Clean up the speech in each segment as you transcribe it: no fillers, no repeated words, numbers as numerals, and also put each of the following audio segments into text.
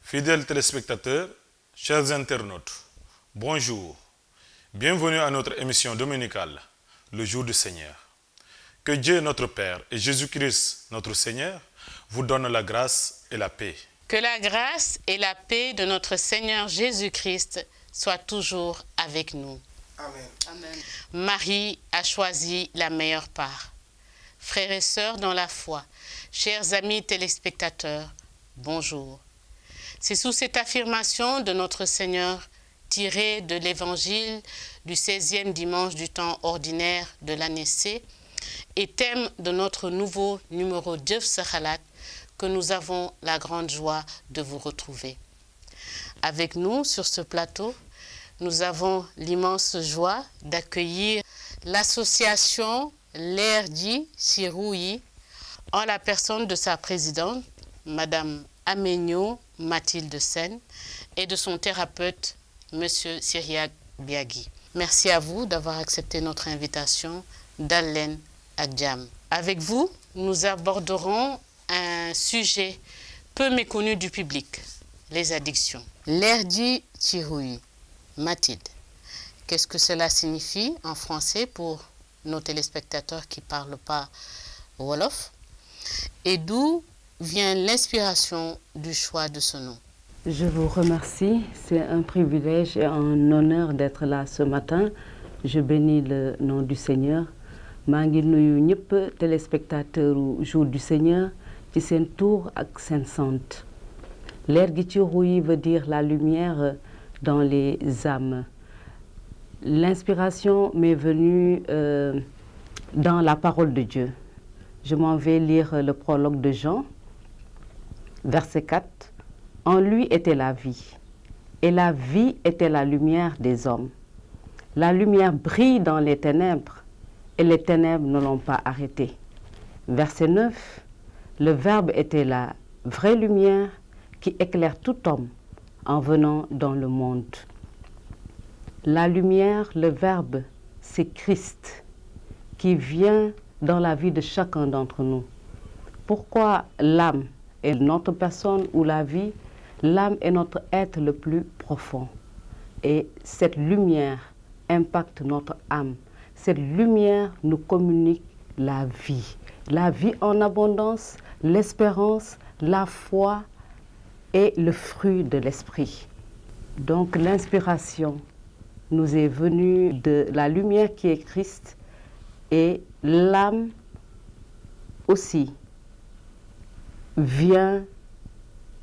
Fidèles téléspectateurs, chers internautes, bonjour. Bienvenue à notre émission dominicale, le jour du Seigneur. Que Dieu notre Père et Jésus-Christ notre Seigneur vous donnent la grâce et la paix. Que la grâce et la paix de notre Seigneur Jésus-Christ soient toujours avec nous. Amen. Amen. Marie a choisi la meilleure part. Frères et sœurs dans la foi, chers amis téléspectateurs, bonjour. C'est sous cette affirmation de notre Seigneur, tirée de l'évangile du 16e dimanche du temps ordinaire de l'année C, et thème de notre nouveau numéro Jëf sa xalaat, que nous avons la grande joie de vous retrouver. Avec nous sur ce plateau, nous avons l'immense joie d'accueillir l'association Leer Ji Si Ruuyi en la personne de sa présidente, Madame Amenyo Mathilde Sène, et de son thérapeute, Monsieur Cyriaque Biagui. Merci à vous d'avoir accepté notre invitation d'Allen Adjam. Avec vous, nous aborderons un sujet peu méconnu du public, les addictions. Leer Ji Si Ruuyi. Mathilde, qu'est-ce que cela signifie en français pour nos téléspectateurs qui ne parlent pas Wolof? Et d'où vient l'inspiration du choix de ce nom? Je vous remercie. C'est un privilège et un honneur d'être là ce matin. Je bénis le nom du Seigneur. maa ngi nuyu ñëpp téléspectateurs jour du Seigneur ci seen tur ak seen sant. Leer gi ci Ruuyi veut dire la lumière dans les âmes. L'inspiration m'est venue dans la parole de Dieu. Je m'en vais lire le prologue de Jean, verset 4. En lui était la vie, et la vie était la lumière des hommes. La lumière brille dans les ténèbres, et les ténèbres ne l'ont pas arrêté. Verset 9. Le Verbe était la vraie lumière qui éclaire tout homme en venant dans le monde. La lumière, le Verbe, c'est Christ qui vient dans la vie de chacun d'entre nous. Pourquoi l'âme est notre personne ou la vie? L'âme est notre être le plus profond. Et cette lumière impacte notre âme. Cette lumière nous communique la vie en abondance, l'espérance, la foi et le fruit de l'esprit. Donc l'inspiration nous est venue de la lumière qui est Christ, et l'âme aussi vient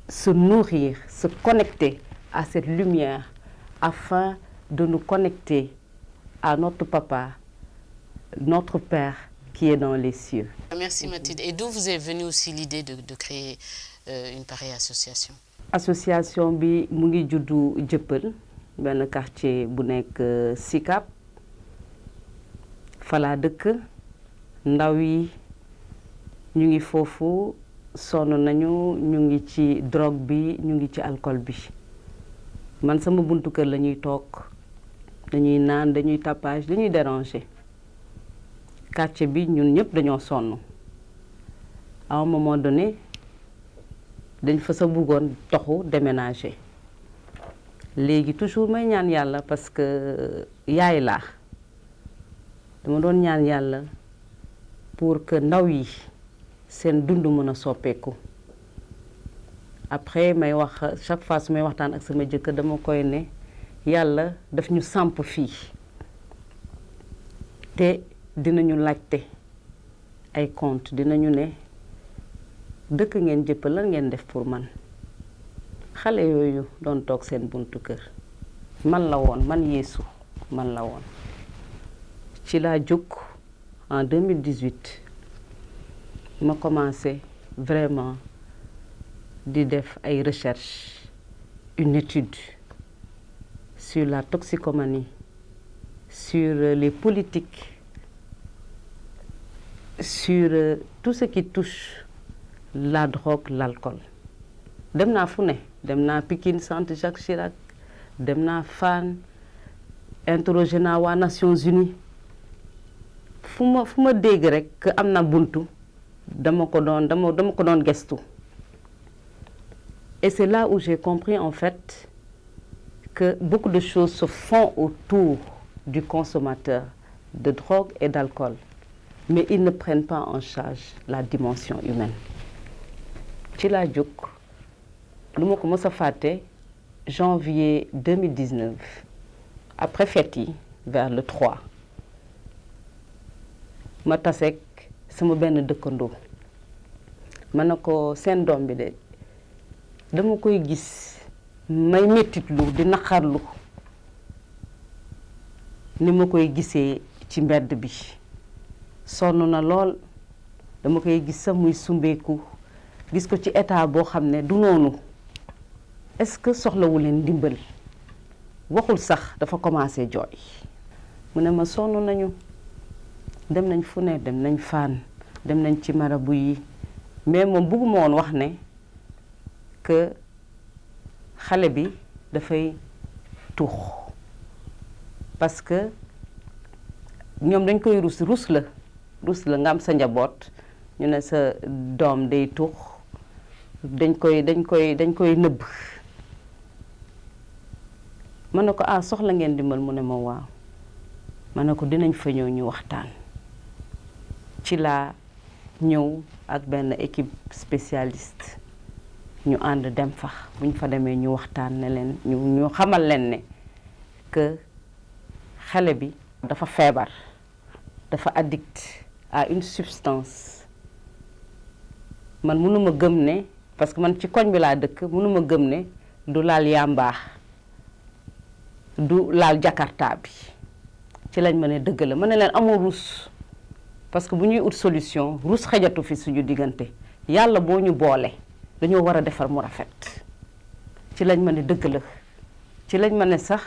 se nourrir, se connecter à cette lumière afin de nous connecter à notre Papa, notre Père qui est dans les cieux. Merci Mathilde. Et d'où vous est venue aussi l'idée de créer une pareille association? Association bi mu ngi juddu Jëppal, benn quartier bu nekk Sicap. Fa laa dëkk, ndaw yi ñu ngi foofu, sonn nañu, ñu ngi ci drogue bi, ñu ngi ci alcool bi. Man sama buntu kër la ñuy toog, dañuy naan, dañuy tapage, dañuy déranger. Quartier bi ñun ñëpp dañoo sonn. À un moment donné, dañ fa sa bëggoon toxu déménager. Léegi toujours may ñaan yàlla parce que yaay laa. Dama doon ñaan yàlla pour que ndaw yi seen dund mën a soppeeku. Après may wax chaque fois su may waxtaan ak sama jëkkër dama koy ne yàlla daf ñu samp fii te dinañu laajte ay compte, dinañu ne dëkk ngeen Jëppal lan ngeen def pour man. Xale yooyu doon toog seen buntu kër man la woon, man Yeesu man la woon. Ci laa jóg en 2018 ma commencé vraiment di def ay recherche, une étude sur la toxicomanie, sur les politiques, sur tout ce qui touche la drogue, l'alcool. Dem naa fu ne, dem naa Pikine Centre Jacques Chirac, dem naa Fann, interrogé naa waa Nations Unies. fu ma dégg rek que am na buntu dama ko doon gestu. Et c'est là où j'ai compris en fait que beaucoup de choses se font autour du consommateur de drogue et d'alcool, mais ils ne prennent pas en charge la dimension humaine. ci laa jóg lu ma ko mës a fàtte janvier 2019 après fête yi vers le 3 ma taseeg sama benn dëkkandoo ma ne ko seen doom bi de dama koy gis may mettitlu di naqarlu ni ma koy gisee ci mbedd bi sonn na lool dama koy gis sax muy sumbeeku gis ko ci état boo xam ne du noonu est-ce que soxlawu leen ndimbal waxul sax dafa commencé jooy mu ne ma sonn nañu dem nañ fu ne dem nañ Fann dem nañ ci marabu yi mais moom bëgguma woon wax ne que xale bi dafay tuux parce que ñoom dañ koy rus la nga am sa njaboot ñu ne sa doom day tuux dañ koy nëbb ma ne ko soxla ngeen dimbal mu ne ma waaw ma ne ko dinañ fa ñëw ñu waxtaan ci laa ñëw ak benn équipe spécialiste ñu ànd dem fa bu ñu fa demee ñu waxtaan ne leen ñu xamal leen ne que xale bi dafa feebar dafa addict à une substance man mënuma gëm ne parce que man ci koñ bi laa dëkk mënuma gëm ne du laal yàmbaa du laal jakarta bi ci lañ ma ne dëgg la ma ne leen amul rus parce que bu ñuy ut solution rus xajatu fi suñu diggante yàlla boo ñu boole dañoo war a defar mu rafet ci lañ ma ne dëgg la ci lañ ma ne sax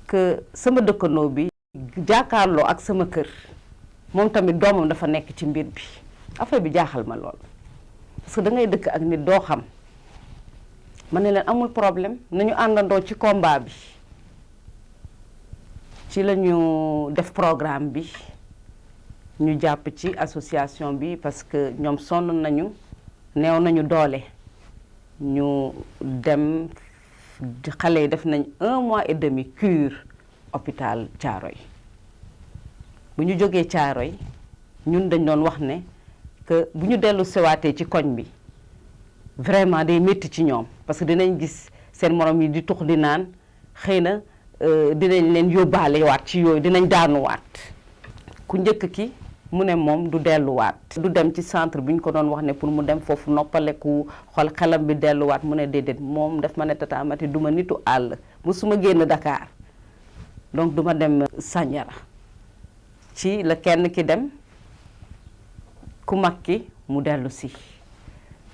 que sama dëkkandoo bi jàkkaarloo ak sama kër moom tamit doomam dafa nekk ci mbir bi affaire bi jaaxal ma lool parce que da ngay dëkk ak nit doo xam ma ne leen amul problème nañu àndandoo ci combat bi ci la ñu def programme bi ñu jàpp ci association bi parce que ñoom sonn nañu neew nañu doole ñu dem xale yi def nañ 1 mois et demi cure hôpital Thiaroye bu ñu jógee Thiaroye ñun dañ doon wax ne que bu ñu dellu sewaatee ci koñ bi vraiment day métti ci ñoom parce que dinañ gis seen morom yi di tux di naan xëy na dinañ leen yóbbaale waat ci yooyu dinañ daanuwaat ku njëkk ki mu ne moom du delluwaat du dem ci centre bi ñu ko doon wax ne pour mu dem foofu noppaleku xol xelam bi delluwaat mu ne déedéet moom daf ma ne Tata Maty du ma nitu àll musuma génn Dakar donc duma dem Sandiara ci la kenn ki dem ku mag ki mu dellu si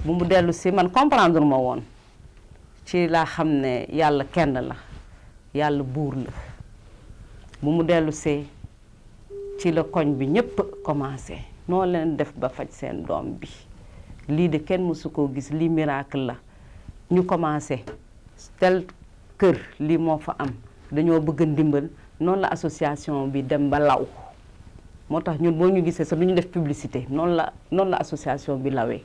bu mu dellu si man comprendre ma woon ci laa xam ne yàlla kenn la yàlla buur la bu mu dellu see ci la koñ bi ñépp commencé noo leen def ba faj seen doom bi lii de kenn mësu koo gis lii miracle la ñu commencé tel kër lii moo fa am dañoo bëgg ndimbal noonu la association bi dem ba law moo tax ñun boo ñu gisee sax du ñu def publicité noonu la association bi lawee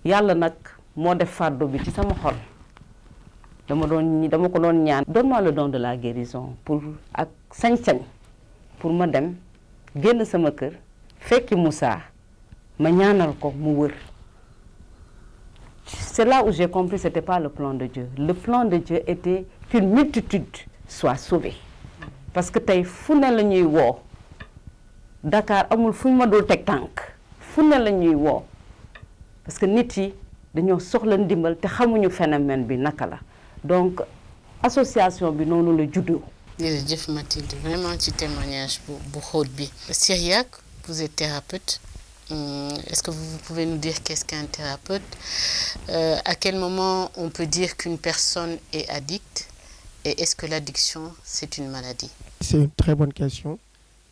yàlla nag moo def fardeau bi ci sama xol dama ko doon ñaan donne-moi le don de la guérison pour ak sañ-sañ pour ma dem génn sama kër fekki Moussa ma ñaanal ko mu wër. C'est là où j'ai compris c'était pas le plan de Dieu. Le plan de Dieu était qu'une multitude soit sauvée parce que tey fu ne la ñuy woo Dakar amul fu ñu ma dul teg tànk fu ne la ñuy woo parce que nit yi dañoo soxla ndimbal te xamuñu phénomène bi naka la donc association bi noonu la juddoo. jërëjëf Mathilde vraiment ci témoignage bu xóot bi. Syriac, vous êtes thérapeute. Est-ce que vous pouvez nous dire qu'est-ce qu'un thérapeute? À quel moment on peut dire qu'une personne est addicte? Et est-ce que l'addiction, c'est une maladie? C'est une très bonne question.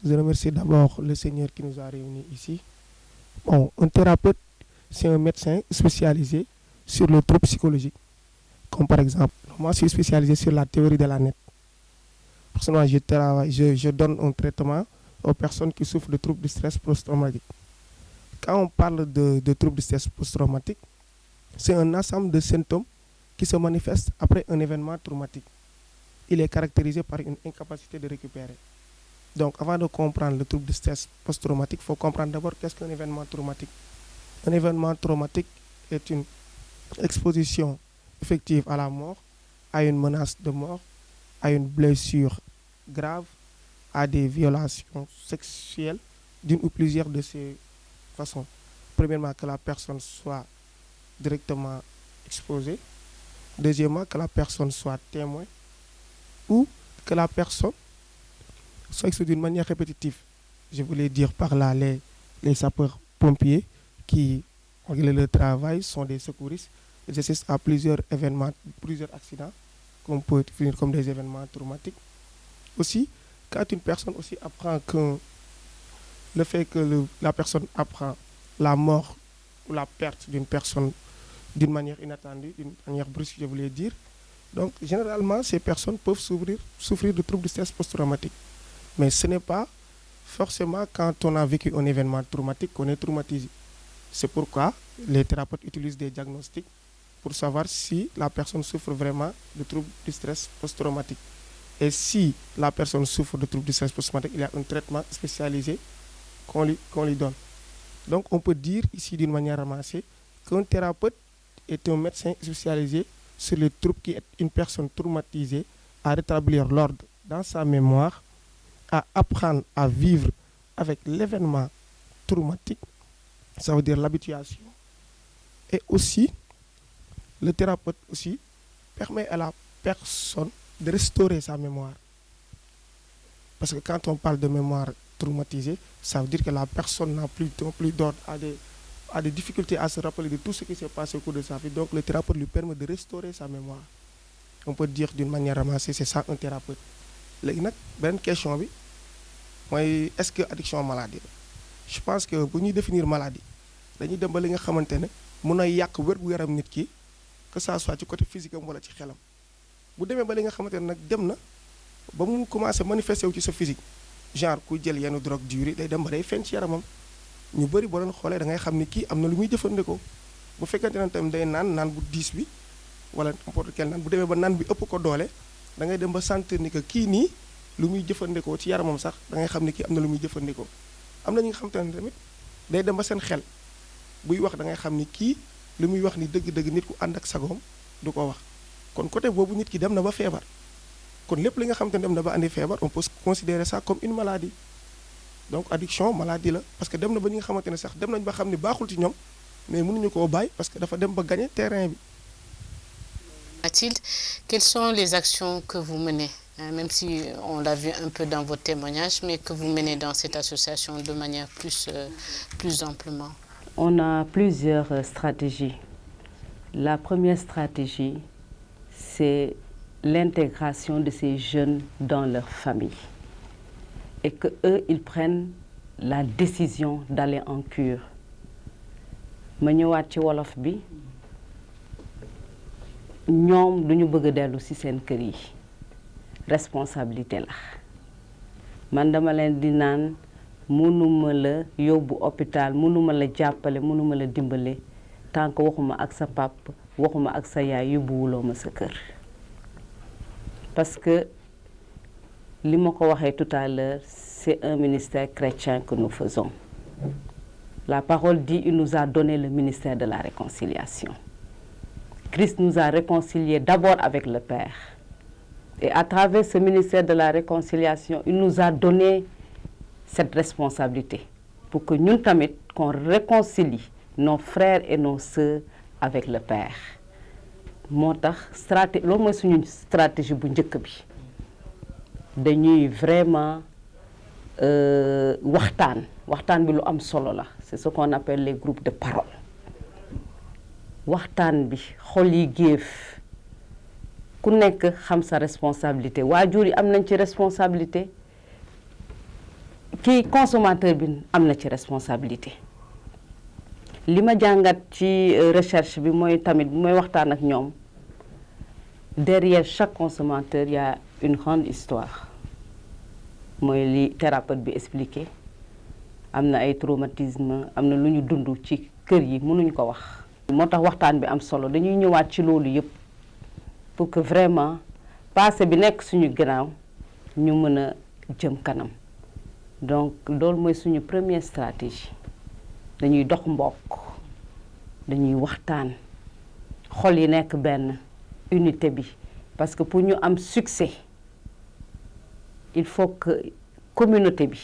Je remercie d'abord le Seigneur qui nous a réunis ici. Bon, un thérapeute, c'est un médecin spécialisé sur le trouble psychologique. Comme par exemple, moi je suis spécialisé sur la théorie de la NET. Personnellement, je donne un traitement aux personnes qui souffrent de troubles de stress post-traumatique. Quand on parle de troubles de stress post-traumatique, C'est un ensemble de symptômes qui se manifestent après un événement traumatique. Il est caractérisé par une incapacité de récupérer. Donc, avant de comprendre le trouble de stress post-traumatique, il faut comprendre d'abord qu'est-ce qu'un événement traumatique. Un événement traumatique est une exposition effective à la mort, à une menace de mort, à une blessure grave, à des violations sexuelles d'une ou plusieurs de ces façons. Premièrement, que la personne soit directement exposée. Deuxièmement, que la personne soit témoin ou que la personne soit exposée d'une manière répétitive. Je voulais dire par là les sapeurs-pompiers qui, malgré le travail, sont des secouristes. Ils assistent à plusieurs événements, plusieurs accidents qu'on peut définir comme des événements traumatiques. Aussi, quand une personne aussi apprend que le fait que la personne apprend la mort ou la perte d'une personne d'une manière inattendue, d'une manière brusque, je voulais dire. Donc, généralement, ces personnes peuvent souffrir de troubles de stress post-traumatique. Mais ce n'est pas forcément quand on a vécu un événement traumatique qu'on est traumatisé. C'est pourquoi les thérapeutes utilisent des diagnostics pour savoir si la personne souffre vraiment de troubles de stress post-traumatique. Et si la personne souffre de troubles de stress post-traumatique, il y a un traitement spécialisé qu'on lui donne. Donc, on peut dire ici d'une manière ramassée qu'un thérapeute est un médecin spécialisé sur les troubles qui aident une personne traumatisée à rétablir l'ordre dans sa mémoire, à apprendre à vivre avec l'événement traumatique, ça veut dire l'habituation. Et aussi, le thérapeute aussi permet à la personne de restaurer sa mémoire. Parce que quand on parle de mémoire traumatisée, ça veut dire que la personne n'a plus d'ordre, a des difficultés à se rappeler de tout ce qui s'est passé au cours de sa vie. Donc le thérapeute lui permet de restaurer sa mémoire. On peut dire d'une manière ramassée, c'est ça un thérapeute. Léegi nag beneen question bi mooy est-ce que addiction maladie la? Je pense que bu ñuy définir maladie dañuy dem ba li nga xamante ne mun a yàq wér-gu-yaram nit ki, que ça soit ci côté physique am wala ci xelam. Bu demee ba li nga xamante ne nag dem na ba mu commencé manifester wu ci sa physique, genre kuy jël yenn drogue dure yi day dem ba day feeñ ci yaramam. Ñu bëri boo doon xoolee da ngay xam ni kii am na lu muy jëfandikoo. Bu fekkente ne tamit day naan bu diis bi wala n'importe quel naan, bu demee ba naan bi ëpp ko doole da ngay dem ba sentir ni que kii nii lu muy jëfandikoo ci yaramam sax da ngay xam ni kii am na lu muy jëfandikoo. Am na ñi nga xamante ne tamit day dem ba seen xel buy wax da ngay xam ni kii lu muy wax ni dëgg-dëgg nit ku ànd ak sagoom du ko wax. Kon côté boobu nit ki dem na ba feebar. Kon lépp li nga xamante ne dem na ba andi feebar, on peut considérer ça comme une maladie. Donc addiction maladie la parce que dem na ba ñi nga xamante ne sax dem nañ ba xam ni baaxul ci ñoom mais mënuñu koo bàyyi parce que dafa dem ba gagner terrain bi. Mathilde, quelles sont les actions que vous menez, même si on l'a vu un peu dans votre témoignage, mais que vous menez dans cette association de manière plus amplement? On a plusieurs stratégies. La première stratégie, c'est l'intégration de ces jeunes dans leur famille. Et qu'eux, ils prennent la décision d'aller en cure. ma ñëwaat ci wolof bi ñoom duñu bëgg a dellu ci seen kër yi responsabilité la man dama leen di naan mënuma la yóbbu hôpital mënuma la jàppale mënuma la dimbale tant que waxuma ak sa pap waxuma ak sa yaay yóbbuwuloo ma sa kër parce que li ma ko waxee tout à l'heure c'est un ministère chrétien que nous faisons. La parole dit, il nous a donné le ministère de la réconciliation. Christ nous a réconciliés d'abord avec le Père. Et à travers ce ministère de la réconciliation, il nous a donné cette responsabilité pour que nous tamit qu'on réconcilie nos frères et nos sœurs avec le Père. moo tax loolu mooy suñu stratégie bu njëkk bi dañuy vraiment waxtaan bi lu am solo la c'est ce qu'on appelle les groupes de parole waxtaan bi xol yi géef ku nekk xam sa responsabilité waajur yi am nañ ci responsabilité kii consommateur bi am na ci responsabilité li ma jàngat ci recherche bi mooy tamit mooy waxtaan ak ñoom derrière chaque consommateur il y a une grande histoire mooy li thérapeute bi expliqué am na ay traumatisme am na lu ñu dund ci kër yi mënuñ ko wax moo tax waxtaan bi am solo dañuy ñëwaat ci loolu yëpp pour que vraiment passé bi nekk suñu gannaaw ñu mën a jëm kanam donc loolu mooy suñu première stratégie dañuy dox mbokk dañuy waxtaan xol yi nekk benn unité bi parce que pour ñu am succès il faut que communauté bi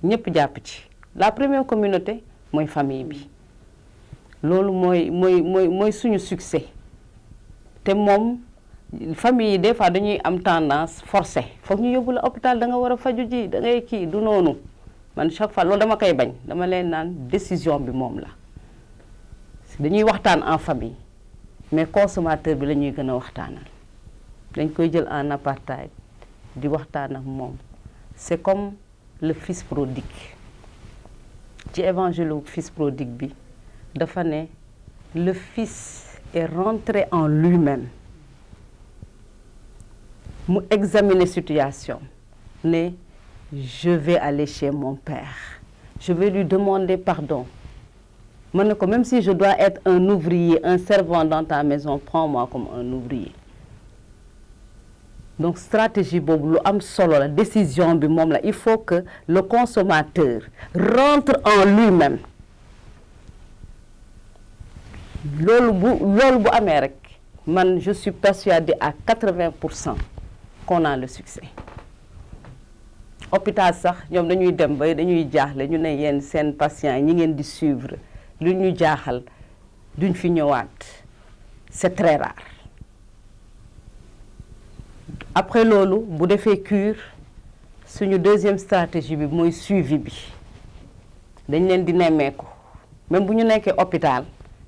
ñëpp jàpp ci la première communauté mooy famille bi loolu mooy suñu succès te moom famille yi des fois dañuy am tendance forcé foog ñu yóbbu la hôpital da nga war a faju ji da ngay kii du noonu man chaque fois loolu dama koy bañ dama leen naan décision bi moom la dañuy waxtaan en famille mais consommateur bi la ñuy gën a waxtaanal dañ koy jël en apartheid di waxtaan ak moom c'est comme le fils prodigue ci évangile fils prodigue bi dafa ne le fils est rentré en lui-même mu examiner situation ne je vais aller chez mon père je vais lui demander pardon ma ne ko même si je dois être un ouvrier un servant dans ta maison prends-moi comme un ouvrier donc stratégie boobu lu am solo la décision bi moom la il faut que le consommateur rentre en lui-même loolu bu amee rek man je suis persuadée à 80% qu'on a le succès hôpital sax ñoom dañuy dem ba dañuy jaaxle ñu ne yéen seen patients yi ñi ngeen di suivre lu ñu jaaxal duñ fi ñëwaat c'est très rare après loolu bu defee cure suñu deuxième stratégie bi mooy suivi bi dañ leen di nemmeeku même bu ñu nekkee hôpital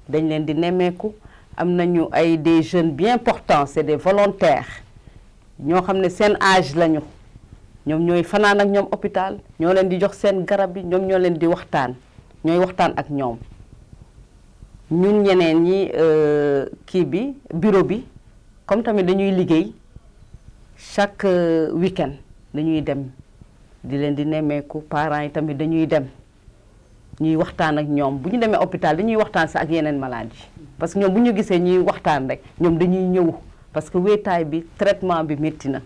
dañ leen di nemmeeku am nañu ay des jeunes bien portants c'est des volontaires ñoo xam ne seen âge lañu ñoom ñooy fanaan ak ñoom hôpital ñoo leen di jox seen garab yi ñoom ñoo leen di waxtaan ñooy waxtaan ak ñoom ñun ñeneen ñi kii bi bureau bi comme tamit dañuy liggéey chaque week-end dañuy dem di leen di nemmeeku parents yi tamit dañuy dem ñuy waxtaan ak ñoom bu ñu demee hôpital dañuy waxtaan sax ak yeneen malade yi parce que ñoom bu ñu gisee ñuy waxtaan rek ñoom dañuy ñëw parce que wéetaay bi traitement bi métti na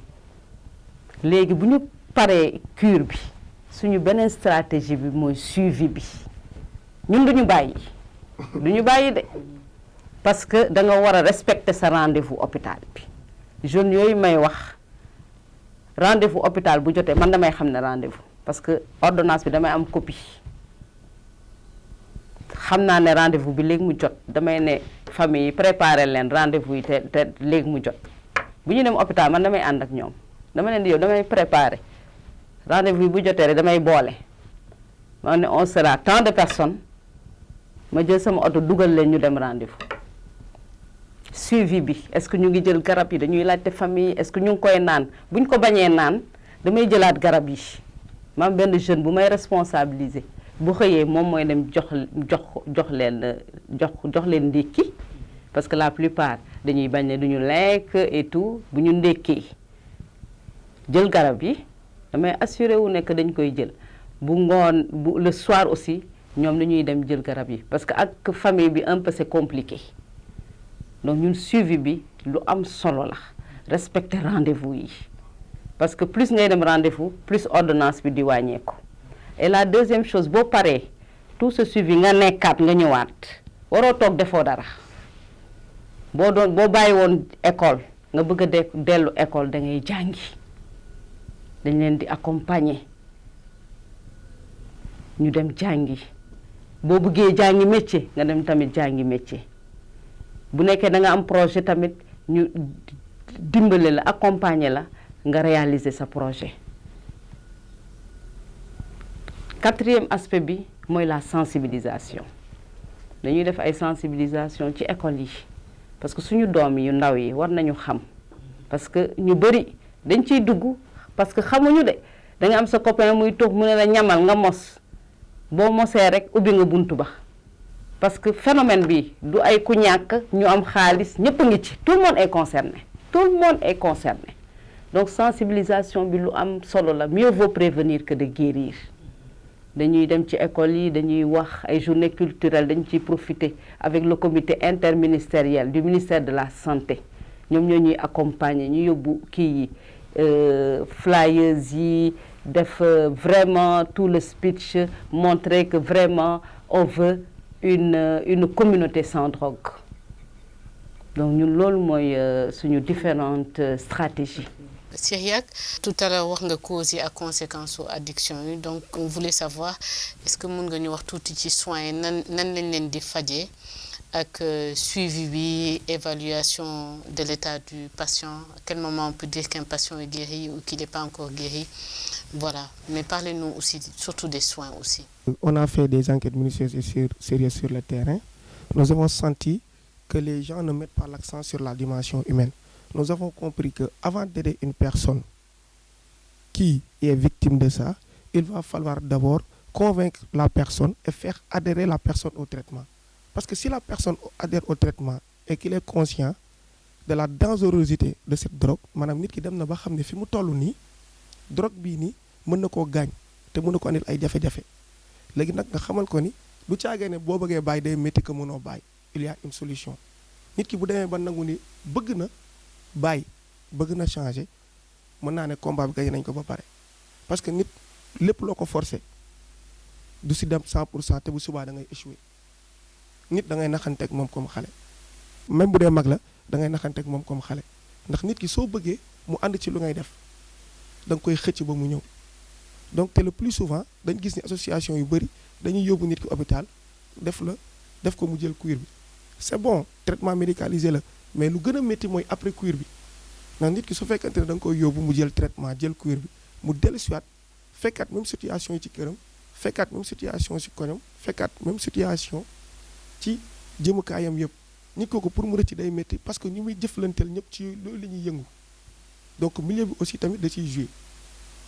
léegi bu ñu paree cure bi suñu beneen stratégie bi mooy suivi bi ñun duñu bàyyi de parce que da nga war a respecter sa rendez-vous hôpital bi jeunes yooyu may wax rendez-vous hôpital bu jotee man damay xam ne rendez-vous parce que ordonnance bi damay am copie xam naa ne rendez-vous bi léegi mu jot damay ne famille yi préparer leen rendez-vous yi te léegi mu jot bu ñu dem hôpital man damay ànd ak ñoom dama leen di yow damay préparer rendez-vous yi bu jotee rek damay boole ma ne on sera tant de personnes ma jël sama oto dugal leen ñu dem rendez-vous suivi bi est-ce que ñu ngi jël garab yi dañuy laajte famille yi est-ce que ñu ngi koy naan bu ñu ko bañee naan damay jëlaat garab yi ma am benn jeune bu may responsabiliser bu xëyee moom mooy dem jox leen ndékki parce que la plupart dañuy bañ ne duñu lekk et tout bu ñu ndékkee jël garab yi damay assuré wu ne que dañ koy jël bu ngoon bu le soir aussi ñoom dañuy dem jël garab yi parce que ak famille bi un peu c'est compliqué donc ñun suivi bi lu am solo la respecter rendez-vous yi parce que plus ngay dem rendez-vous plus ordonnance bi di wàññeeku et la deuxième chose boo paree tout ce suivi nga nekkaat nga ñëwaat waroo toog defoo dara boo bàyyi woon école nga bëgg a dellu école da ngay jàngi dañ leen di accompagner ñu dem jàngi boo bëggee jàngi métier nga dem tamit jàngi métier bu nekkee da nga am projet tamit ñu dimbale la accompagner la nga réaliser sa projet. Quatrième aspect bi mooy la sensibilisation dañuy def ay sensibilisation ci école yi parce que suñu doom yu ndaw yi war nañu xam parce que ñu bari dañ ciy dugg parce que xamuñu de da nga am sa copain muy toog mu ne la ñamal nga mos boo mosee rek ubbi nga buntu ba parce que phénomène bi du ay ku ñàkk ñu am xaalis ñëpp a ngi ci tout le monde est concerné donc sensibilisation bi lu am solo la mieux vaut prévenir que de guérir dañuy dem ci école yi dañuy wax ay journées culturelles dañ ciy profiter avec le comité interministériel du ministère de la santé ñoom ñoo ñuy accompagner ñu yóbbu kii yi flyers yi def vraiment tout le speech montrer que vraiment on veut une communauté sans drogue donc ñun loolu mooy suñu différentes stratégies. Syriac, tout à l'heure wax nga causes yi ak conséquences su addiction yi donc on voulait savoir est-ce que mën nga ñu wax tuuti ci soins yi nan lañ leen di fajee ak suivi bi évaluation de l'état du patient à quel moment on peut dire qu'un patient est guéri ou qu'il n'est pas encore guéri voilà mais parlez-nous aussi surtout des soins aussi. On a fait des enquêtes minutieuses et sérieuses sur le terrain. Nous avons senti que les gens ne mettent pas l'accent sur la dimension humaine. Nous avons compris qu'avant d'aider une personne qui est victime de ça, il va falloir d'abord convaincre la personne et faire adhérer la personne au traitement. Parce que si la personne adhère au traitement et qu'il est conscient de la dangerosité de cette drogue, maanaam nit ki dem na ba xam ne fi mu toll nii drogue bii nii mën na koo gaañ te mën na ko andil ay jafe-jafe léegi nag nga xamal ko ni du caagee ne boo bëggee bàyyi day métti que mënoo bàyyi il y a une solution nit ki bu demee ba nangu ni bëgg na bàyyi bëgg na changer mën naa ne combat bi gañe nañ ko ba pare parce que nit lépp loo ko forcé du si dem 100% te bu subaa da ngay échouer nit da ngay naxanteeg moom comme xale même bu dee mag la da ngay naxanteeg moom comme xale ndax nit ki soo bëggee mu ànd ci lu ngay def da nga koy xëcc ba mu ñëw donc te le plus souvent dañ gis ni association yu bëri dañuy yóbbu nit ki hôpital def ko mu jël cure bi c'est bon traitement médicalisé la mais lu gën a métti mooy après cure bi ndax nit ki su fekkante ne da nga koy yóbbu mu jël traitement jël cure bi mu dellusiwaat fekkaat même situation yi ci këram fekkaat même situation ci koñam fekkaat même situation ci jëmukaayam yëpp nit kooku pour mu rëcc day métti parce que ñu muy jëflanteel ñëpp ci loolu la ñuy yëngu donc milieu bi aussi tamit da ciy jouer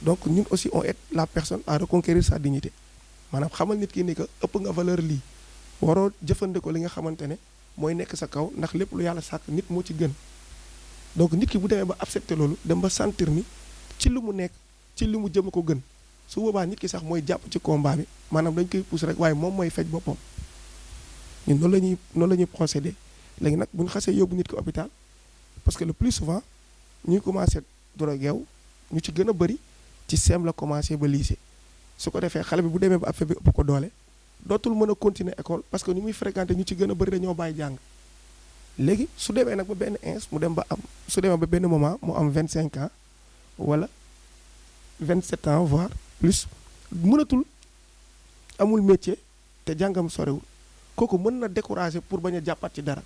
donc ñun aussi on aide la personne à reconquérir sa dignité maanaam xamal nit ki ni que ëpp nga valeur lii waroo jëfandikoo li nga xamante ne mooy nekk sa kaw ndax lépp lu yàlla sàkk nit moo ci gën donc nit ki bu demee ba accepter loolu dem ba sentir ni ci lu mu nekk ci li mu jëm ko gën su boobaa nit ki sax mooy jàpp ci combat bi maanaam dañ koy pousse rek waaye moom mooy fej boppam ñun noonu la ñuy procéder léegi nag bu ñu xasee yóbbu nit ki hôpital parce que le plus souvent ñuy commencé drogué wu ñu ci gën a bëri ci CEM la commencé ba lycée su ko defee xale bi bu demee ba affaire bi ëpp ko doole dootul mën a continuer école parce que ñu muy fréquenté ñu ci gën a bëri dañoo bàyyi jàng léegi su demee nag ba benn mu dem ba am su demee ba benn moment mu am 25 ans wala 27 ans voire plus mënatul amul métier te jàngam sorewul kooku mën na décourager pour bañ a jàppaat ci dara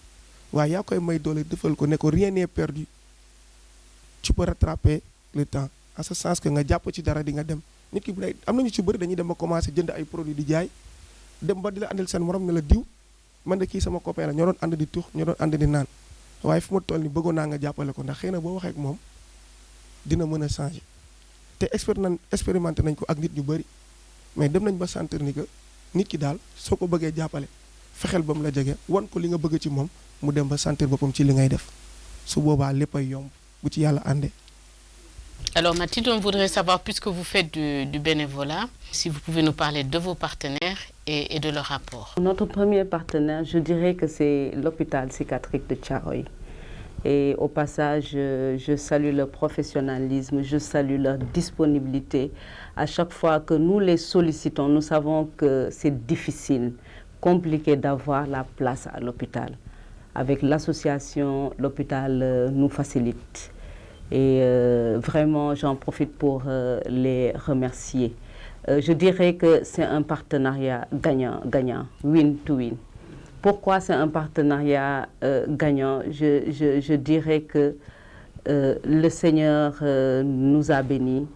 waaye yaa koy may doole defal ko ne ko rien n'est perdu tu peux rattraper le temps en ce sens que nga jàpp ci dara di nga dem nit ki bu lay am nañu ci bëri dañuy dem ba commencer jënd ay produits di jaay dem ba di la andil seen morom ne la diw man de kii sama copain la ñoo doon ànd di tux ñoo doon ànd di naan waaye fu ma toll ni bëggoon naa nga jàppale ko ndax xëy na boo waxee ak moom dina mën a changer te expérimenté nañ ko ak nit ñu bëri mais dem nañ ba sentir ni que nit ki daal soo ko bëggee jàppale fexeel ba mu la jege wan ko li nga bëgg ci moom mu dem ba sentir boppam ci li ngay def su boobaa léppay yomb bu ci yàlla àndee. Alors Mathilde, on voudrait savoir, puisque vous faites du bénévolat, si vous pouvez nous parler de vos partenaires et de leur rapport. Notre premier partenaire, je dirais que c'est l'hôpital psychiatrique de Thiaroye. Et au passage, je salue leur professionnalisme, je salue leur disponibilité. À chaque fois que nous les sollicitons, nous savons que c'est difficile, compliqué d'avoir la place à l'hôpital. Avec l'association, l'hôpital nous facilite. Et vraiment, j'en profite pour les remercier. Je dirais que c'est un partenariat gagnant-gagnant, win-to-win. Pourquoi c'est un partenariat gagnant? Je dirais que le Seigneur nous a bénis.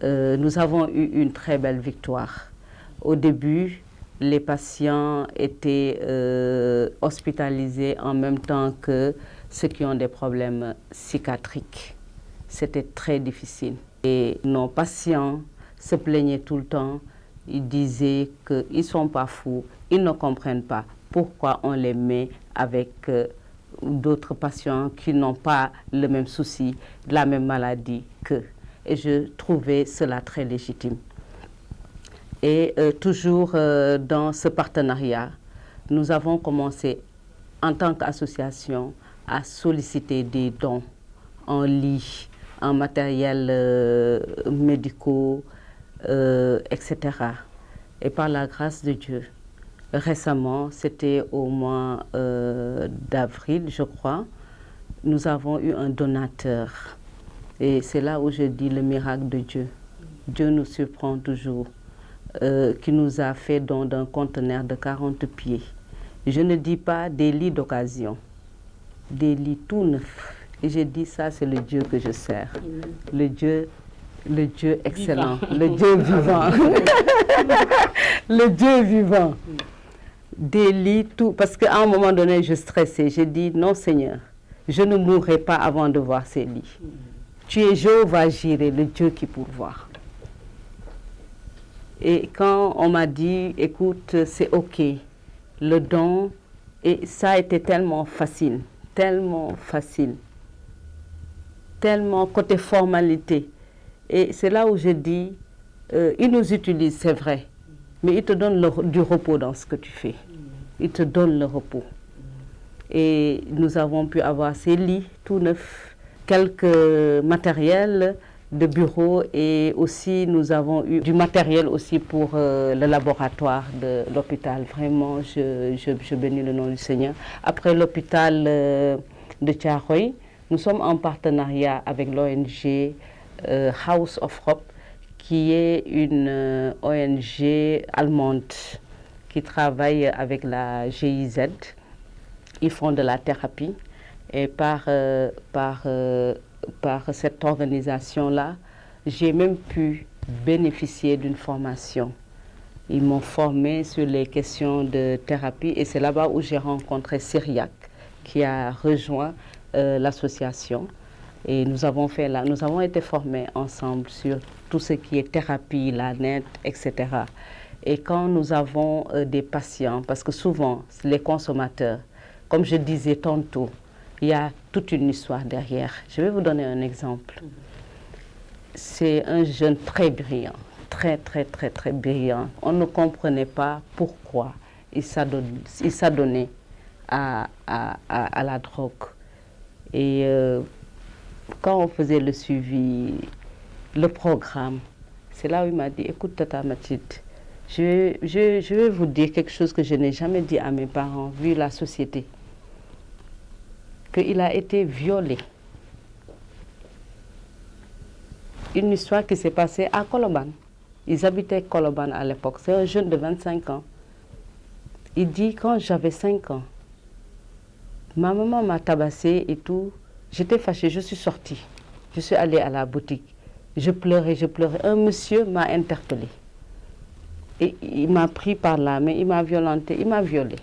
Nous avons eu une très belle victoire. Au début, les patients étaient hospitalisés en même temps que ceux qui ont des problèmes psychiatriques. C'était très difficile. Et nos patients se plaignaient tout le temps. Ils disaient qu'ils ne sont pas fous, ils ne comprennent pas pourquoi on les met avec d'autres patients qui n'ont pas le même souci, la même maladie qu'eux. Et je trouvais cela très légitime. Et toujours dans ce partenariat, nous avons commencé en tant qu'association à solliciter des dons en lits, en matériel médicaux, etc. Et par la grâce de Dieu, récemment, c'était au mois d'avril, je crois, nous avons eu un donateur. Et c'est là où je dis le miracle de Dieu. Dieu nous surprend toujours. Qui nous a fait don d'un conteneur de 40 pieds. Je ne dis pas des lits d'occasion, des lits tout neufs. Et je dis ça, c'est le Dieu que je sers. Le Dieu excellent, vivant. Le Dieu vivant. Le Dieu vivant. Des lits, tout. Parce qu'à un moment donné, je stressais. J'ai dit, non Seigneur, je ne mourrai pas avant de voir ces lits. Tu es Jéhovah Jireh, le Dieu qui pourvoit. Et quand on m'a dit, écoute, c'est OK, le don, et ça a été tellement facile, tellement côté formalité. Et c'est là où je dis, ils nous utilisent, c'est vrai, mais ils te donnent du repos dans ce que tu fais. Ils te donnent le repos. Et nous avons pu avoir ces lits tout neufs, quelques matériels de bureau, et aussi nous avons eu du matériel aussi pour le laboratoire de l'hôpital. Vraiment, je bénis le nom du Seigneur. Après l'hôpital de Thiaroye, nous sommes en partenariat avec l'ONG House of Hope, qui est une ONG allemande qui travaille avec la GIZ. Ils font de la thérapie, et par cette organisation-là, j'ai même pu bénéficier d'une formation. Ils m'ont formé sur les questions de thérapie, et c'est là-bas où j'ai rencontré Syriac, qui a rejoint l'association. Et nous avons été formés ensemble sur tout ce qui est thérapie, la net, etc. Et quand nous avons des patients, parce que souvent, les consommateurs, comme je disais tantôt, il y a toute une histoire derrière. Je vais vous donner un exemple. C'est un jeune très brillant, très brillant. On ne comprenait pas pourquoi il s'adonnait à la drogue. Et quand on faisait le suivi, le programme, c'est là où il m'a dit, écoute Tata Mathilde, je vais vous dire quelque chose que je n'ai jamais dit à mes parents, vu la société. Qu'il a été violé. Une histoire qui s'est passée à Colobane. Ils habitaient Colobane à l'époque. C'est un jeune de 25 ans. Il dit, quand j'avais 5 ans, ma maman m'a tabassé et tout. J'étais fâchée, je suis sortie. Je suis allée à la boutique. Je pleurais. Un monsieur m'a interpellée. Et il m'a pris par la main, il m'a violenté, il m'a violée.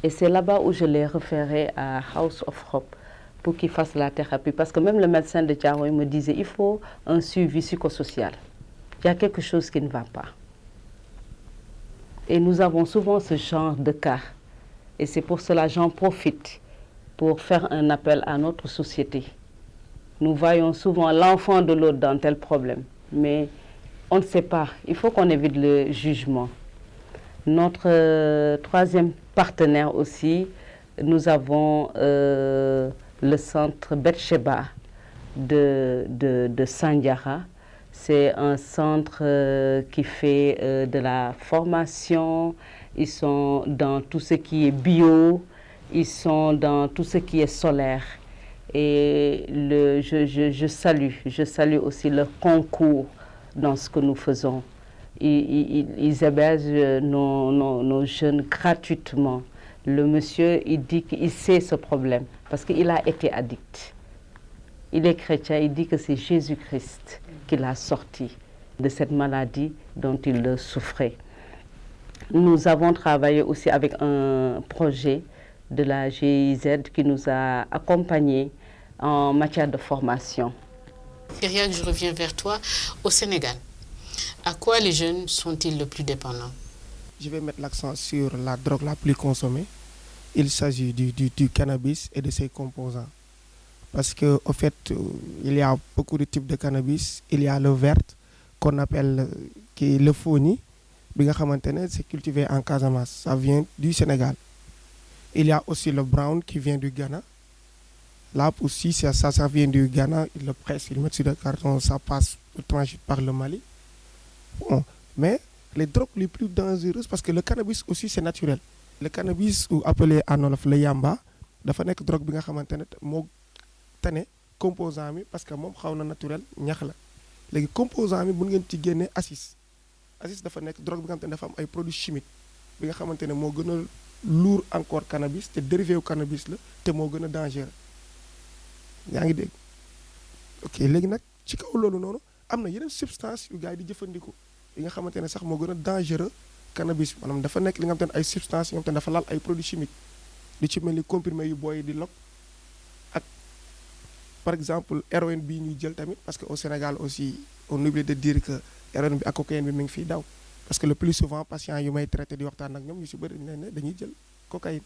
Et c'est là-bas où je l'ai référé à House of Hope pour qu'il fasse la thérapie. Parce que même le médecin de Thiaroye me disait, il faut un suivi psychosocial. Il y a quelque chose qui ne va pas. Et nous avons souvent ce genre de cas. Et c'est pour cela que j'en profite pour faire un appel à notre société. Nous voyons souvent l'enfant de l'autre dans tel problème. Mais on ne sait pas. Il faut qu'on évite le jugement. Notre troisième partenaire aussi, nous avons le centre Betsheba de Sandiara. C'est un centre qui fait de la formation. Ils sont dans tout ce qui est bio, ils sont dans tout ce qui est solaire. Et je salue aussi leur concours dans ce que nous faisons. Ils hébergent nos jeunes gratuitement. Le monsieur, il dit qu'il sait ce problème parce qu'il a été addict. Il est chrétien, il dit que c'est Jésus-Christ qui l'a sorti de cette maladie dont il souffrait. Nous avons travaillé aussi avec un projet de la GIZ qui nous a accompagnés en matière de formation. Syriac, je reviens vers toi. Au Sénégal, à quoi les jeunes sont-ils le plus dépendants? Je vais mettre l'accent sur la drogue la plus consommée. Il s'agit du cannabis et de ses composants. Parce qu'au fait, il y a beaucoup de types de cannabis. Il y a le vert, qui est le Foni bi nga xamante ne c'est cultivé en Casamance, ça vient du Sénégal. Il y a aussi le brown qui vient du Ghana. Là aussi ça vient du Ghana, ils le pressent, ils le mettent sur le carton, ça passe transit par le Mali. Bon, mais les drogues les plus dangereuses, parce que le cannabis aussi c'est naturel. Le cannabis, ou appelé en wolof le yamba, dafa nekk drogue bi nga xamante ne moo tane composant mi parce que moom xaw na naturel ñax la. léegi composant mi mën ngeen ci génne assis dafa nekk drogue bi nga xamante ne dafa am ay produits chimiques bi nga xamante ne moo gën a lourd encore cannabis te dérivé wu cannabis la te moo gën a dangereux yaa ngi dégg. ok léegi nag ci kaw loolu noonu am na yeneen substance yu gars yi di jëfandikoo yi nga xamante ne sax moo gën a dangereux cannabis maanaam dafa nekk li nga xamante ne ay substances yi nga xamante ne dafa laal ay produits chimiques li ci mel ni comprimé yu booy di lok ak par exemple héroïne bii ñuy jël tamit parce que au Sénégal aussi on oublie de dire que héroïne bi ak cocaïne bi mi ngi fiy daw parce que le plus souvent patient yu may traité di waxtaan ak ñoom ñu si bëri ne dañuy jël cocaïne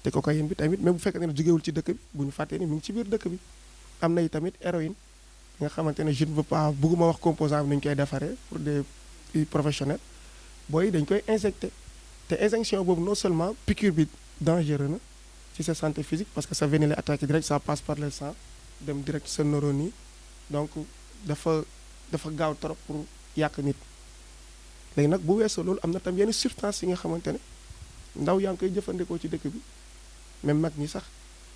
te cocaïne bi tamit même bu fekkee ne jógewul ci dëkk bi bu ñu fàttee ni mi ngi ci biir dëkk bi am na tamit héroïne nga xamante ne je ne veux pas bëgguma wax composant bi nañu koy defaree pour des professionnels booy dañ koy injecté te injection boobu non seulement piqûre bi dangereux na ci sa santé physique parce que sa veine lay attaqué direct ça passe par le sang dem direct sa neurones yi donc dafa gaaw trop pour yàq nit léegi nag bu weesoo loolu am na tam yenn substance yi nga xamante ne ndaw yaa ngi koy jëfandikoo ci dëkk bi même mag ñi sax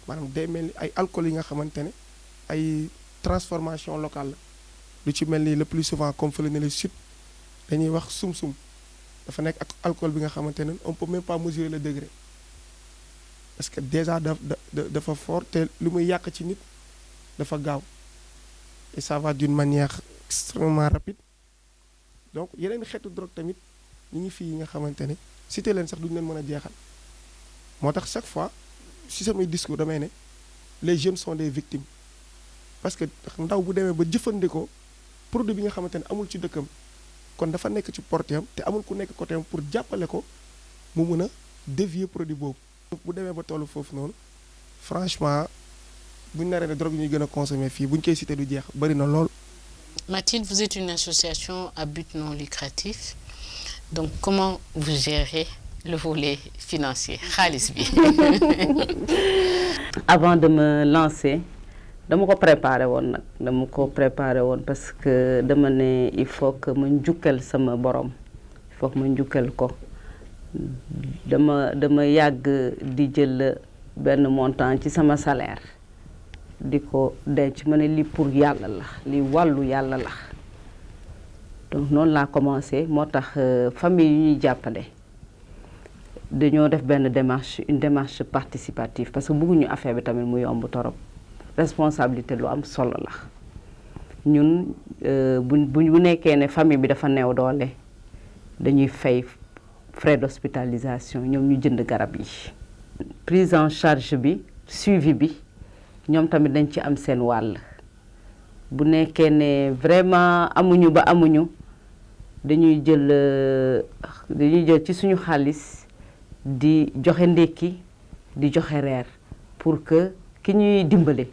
maanaam day mel ni ay alcool yi nga xamante ne ay transformation locale la lu ci mel ni le plus souvent comme fële ne le sud dañuy wax sum-sum dafa nekk ak alcool bi nga xamante ne on peut même pas mesurer le degré parce que déjà dafa fort te lu muy yàq ci nit dafa gaaw et ça va d'une manière extrêmement rapide donc yeneen xeetu drogue tamit ñi ngi fii yi nga xamante ne cité leen sax duñu leen mën a jeexal moo tax chaque fois si samay discours damay ne les jeunes sont des victimes parce que ndaw bu demee ba jëfandikoo produit bi nga xamante ne amul ci dëkkam kon dafa nekk ci portéam te amul ku nekk côté am pour jàppale ko mu mën a dévier produit boobu bu demee ba tollu foofu noonu franchement buñu naree ne drogue yi ñuy gën a consommer fii bu ñu koy cité du jeex bari na lool. Mathilde, vous êtes une association à but non lucratif. Donc, comment vous gérez le volet financier, xaalis bi? Avant de me lancer, dama ko préparé woon parce que dama ne il faut que ma njukkal sama borom il faut que ma njukkal ko dama yàgg di jël benn montant ci sama salaire di ko denc ma ne lii pour yàlla la lii wàllu yàlla la donc noonu laa commencé moo tax famille yu ñuy jàppale dañoo def benn une démarche participative parce que bëgguñu affaire bi tamit mu yomb torop responsabilité lu am solo la ñun bu nekkee ne famille bi dafa neew doole dañuy fay frais d'hospitalisation ñoom ñu jënd garab yi prise en charge bi suivi bi ñoom tamit dañ ci am seen wàll bu nekkee ne vraiment amuñu dañuy jël ci suñu xaalis di joxe ndékki di joxe reer pour que ki ñuy dimbale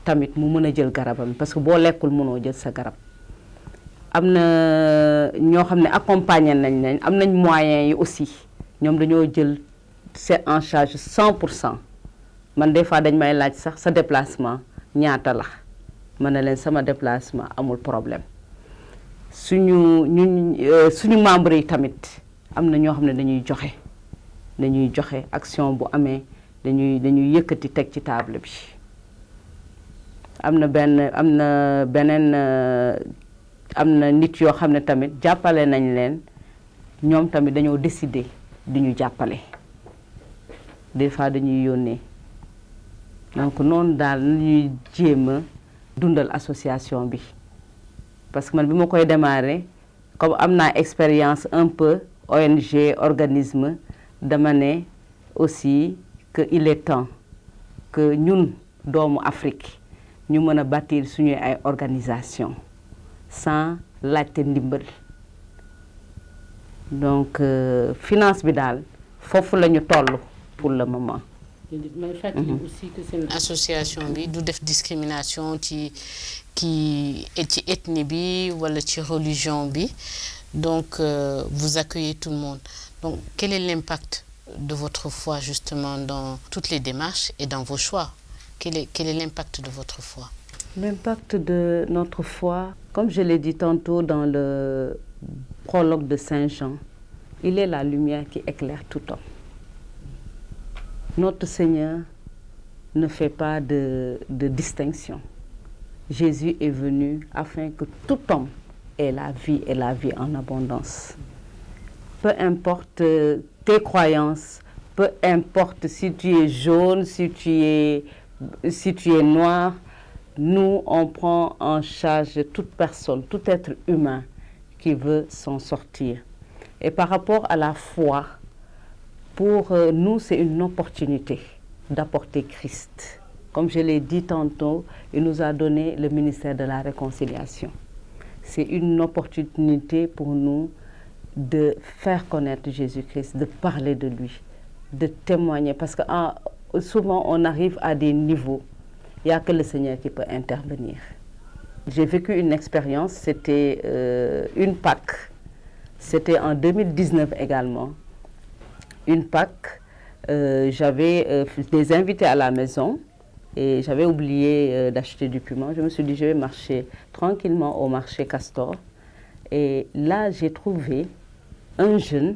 tamit mu mën a jël garabam parce que boo lekkul mënoo jël sa garab am na ñoo xam ne accompagner nañ leen am nañ moyens yi aussi ñoom dañoo jël c'est en charge 100% man des fois dañ may laaj sax sa déplacement ñaata la ma ne leen sama déplacement amul problème suñu membres yi tamit am na ñoo xam ne dañuy joxe action bu amee dañuy yëkkati teg ci table bi am na nit yoo xam ne tamit jàppale nañ leen ñoom tamit dañoo décider di ñu jàppale des fois dañuy yónnee donc noonu daal ñuy jéem a dundal association bi parce que man bi ma koy démarrer comme am naa expérience un peu ONG organisme dama ne aussi que il est temps que ñun doomu Afrique ñu mën a bâtir suñuy ay organisation sans laajte ndimbal donc finance bi daal foofu la ñu toll pour le moment. may fàttali aussi que seen association bi du def discrimination ci ethnie bi wala ci religion bi Donc, vous accueillez tout le monde. Donc, quel est l'impact de votre foi justement dans toutes les démarches et dans vos choix? Quel est l'impact de votre foi? L'impact de notre foi, comme je l'ai dit tantôt dans le prologue de Saint Jean, il est la lumière qui éclaire tout homme. Notre Seigneur ne fait pas de distinction. Jésus est venu afin que tout homme ait la vie et la vie en abondance. Peu importe tes croyances, peu importe si tu es jaune, si tu es noir, nous, on prend en charge toute personne, tout être humain qui veut s'en sortir. Et par rapport à la foi, pour nous, c'est une opportunité d'apporter Christ. Comme je l'ai dit tantôt, il nous a donné le ministère de la réconciliation. C'est une opportunité pour nous de faire connaître Jésus-Christ, de parler de lui, de témoigner. Parce que souvent, on arrive à des niveaux, il n'y a que le Seigneur qui peut intervenir. J'ai vécu une expérience, c'était une Pâques. C'était en 2019 également. Une Pâques, j'avais des invités à la maison et j'avais oublié d'acheter du piment. Je me suis dit, je vais marcher tranquillement au marché Castor. Et là, j'ai trouvé un jeune